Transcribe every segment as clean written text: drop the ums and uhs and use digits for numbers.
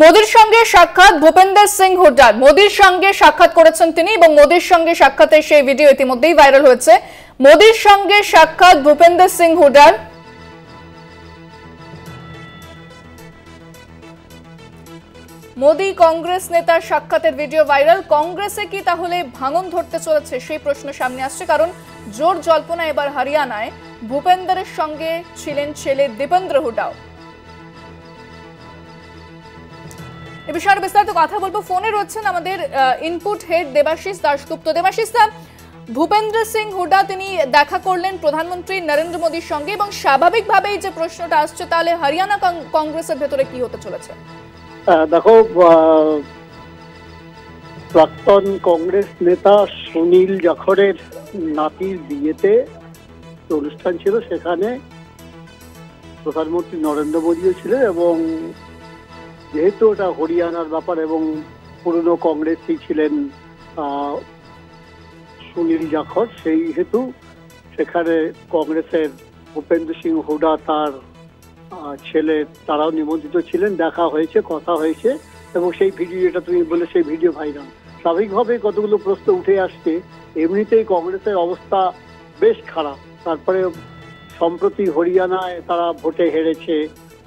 মোদির সঙ্গে সাক্ষাৎ ভূপেন্দ্র সিং হুড্ডার। মোদির সঙ্গে সাক্ষাৎ করেছেন তিনি এবং মোদির সঙ্গে সাক্ষাতের সেই ভিডিও ইতিমধ্যেই ভাইরাল হয়েছে। মোদির সঙ্গে সাক্ষাৎ ভূপেন্দ্র সিং হুড্ডার। মোদি কংগ্রেস নেতার সাক্ষাতের ভিডিও ভাইরাল। কংগ্রেসে কি তাহলে ভাঙন ধরতে চলেছে সেই প্রশ্ন সামনে আসছে, কারণ জোর জল্পনা এবার হরিয়ানায় ভূপেন্দ্রের সঙ্গে ছিলেন ছেলে দীপেন্দ্র হুডাও। এ বিষয়ে বিস্তারিত কথা বলবো। ফোনে রয়েছেন আমাদের ইনপুট হেড দেবাশিস দাশগুপ্ত। দেবাশিস দা, ভূপেন্দ্র সিং হুডা তিনি দেখা করলেন প্রধানমন্ত্রী নরেন্দ্র মোদীর সঙ্গে এবং স্বাভাবিকভাবেই যে প্রশ্নটা আসছে তাহলে হরিয়ানা কংগ্রেসের ভেতরে কি হতে চলেছে? দেখো, প্রাক্তন কংগ্রেস নেতা সুনীল জাখরের নাতির বিয়েতে অনুষ্ঠান ছিল, সেখানে প্রধানমন্ত্রী নরেন্দ্র মোদীও ছিলেন এবং যেহেতু ওটা হরিয়ানার ব্যাপার এবং পুরনো কংগ্রেসই ছিলেন সুনীল জাখর, সেই হেতু সেখানে কংগ্রেসের ভূপেন্দ্র সিং হুডা তার ছেলে তারাও নিমন্ত্রিত ছিলেন। দেখা হয়েছে, কথা হয়েছে এবং সেই ভিডিও, যেটা তুমি বলে সেই ভিডিও ভাইরাল। স্বাভাবিকভাবে কতগুলো প্রশ্ন উঠে আসছে। এমনিতেই কংগ্রেসের অবস্থা বেশ খারাপ, তারপরে সম্প্রতি হরিয়ানায় তারা ভোটে হেরেছে।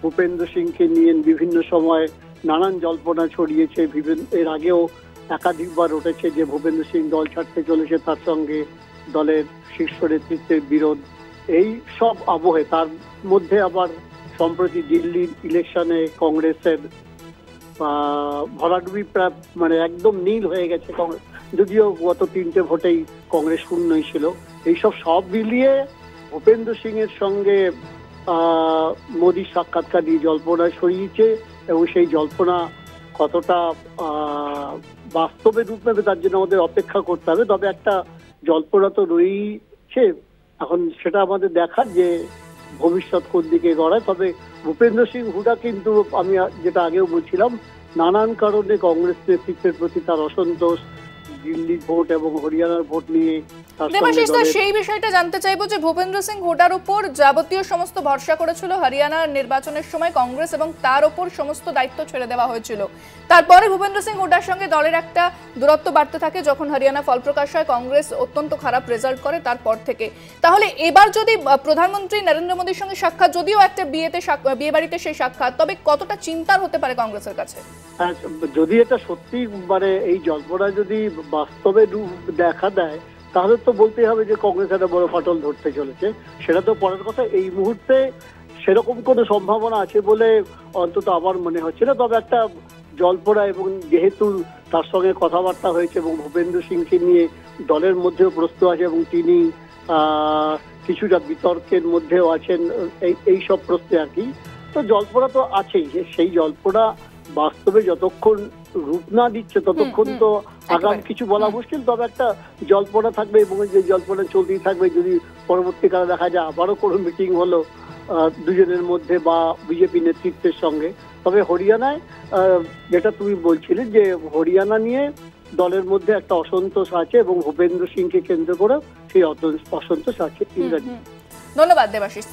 ভূপেন্দ্র সিংকে নিয়ে বিভিন্ন সময় নানান জল্পনা ছড়িয়েছে। এর আগেও একাধিকবার উঠেছে যে ভূপেন্দ্র সিং দল ছাড়তে চলেছে, তার সঙ্গে দলের শীর্ষ নেতৃত্বের বিরোধ। এই সব আবহে তার মধ্যে আবার সম্প্রতি দিল্লির ইলেকশনে কংগ্রেসের ভরাডুবি মানে একদম নীল হয়ে গেছে কংগ্রেস, যদিও গত 3টে ভোটেই কংগ্রেস শূন্যই ছিল। এইসব সব মিলিয়ে ভূপেন্দ্র সিং এর সঙ্গে মোদির সাক্ষাৎকার নিয়ে জল্পনা ছড়িয়েছে এবং সেই জল্পনা কতটা বাস্তবে রূপ নেবে তার জন্য আমাদের অপেক্ষা করতে হবে। তবে একটা জল্পনা তো রয়েছে, এখন সেটা আমাদের দেখার যে ভবিষ্যৎ কোন দিকে গড়ায়। তবে ভূপেন্দ্র সিং হুডা কিন্তু, আমি যেটা আগেও বলছিলাম, নানান কারণে কংগ্রেস নেতৃত্বের প্রতি তার অসন্তোষ, দিল্লির ভোট এবং হরিয়ানার ভোট নিয়ে। দেবাশিস দা, সেই বিষয়টা জানতে চাইবো যে ভূপেন্দ্র সিং হুডার উপর যাবতীয় সমস্ত ভরসা করেছিল হরিয়ানার নির্বাচনের সময় কংগ্রেস এবং তার উপর সমস্ত দায়িত্ব ছেড়ে দেওয়া হয়েছিল। তারপরে ভূপেন্দ্র সিং হুডার সঙ্গে দলের একটা দূরত্ব বাড়তে থাকে যখন হরিয়ানা ফল প্রকাশ হয়, কংগ্রেস অত্যন্ত খারাপ রেজাল্ট করে তারপর থেকে। তাহলে এবার যদি প্রধানমন্ত্রী নরেন্দ্র মোদীর সঙ্গে সাক্ষাৎ, যদিও একটা বিয়ে বাড়িতে সেই সাক্ষাৎ, তবে কতটা চিন্তার হতে পারে কংগ্রেসের কাছে? যদি এটা সত্যি মানে এই জল্পনা যদি বাস্তবে দেখা দেয় তাহলে তো বলতেই হবে যে কংগ্রেস একটা বড় ফাটল ধরতে চলেছে। সেটা তো পরের কথা। এই মুহূর্তে সেরকম কোনো সম্ভাবনা আছে বলে অন্তত আমার মনে হচ্ছে না। তবে একটা জল্পনা, এবং যেহেতু তার সঙ্গে কথাবার্তা হয়েছে এবং ভূপেন্দ্র সিংকে নিয়ে দলের মধ্যেও প্রশ্ন আছে এবং তিনি কিছুটা বিতর্কের মধ্যেও আছেন এই সব প্রশ্নে আর কি, তো জল্পনা তো আছেই। সেই জল্পনা বাস্তবে যতক্ষণ রূপ না দিচ্ছে ততক্ষণ তো আগাম কিছু বলা মুশকিল। তবে একটা জল্পনা থাকবে এবং যে জল্পনা চলতেই থাকবে। যদি পরবর্তীকালে দেখা যায় আবারও কোনো মিটিং হলো দুজনের মধ্যে বা বিজেপি নেতৃত্বের সঙ্গে। তবে হরিয়ানায় যেটা তুমি বলছিলে যে হরিয়ানা নিয়ে দলের মধ্যে একটা অসন্তোষ আছে এবং ভূপেন্দ্র সিংকে কেন্দ্র করে সেই অসন্তোষ আছে। ধন্যবাদ দেবাশিস।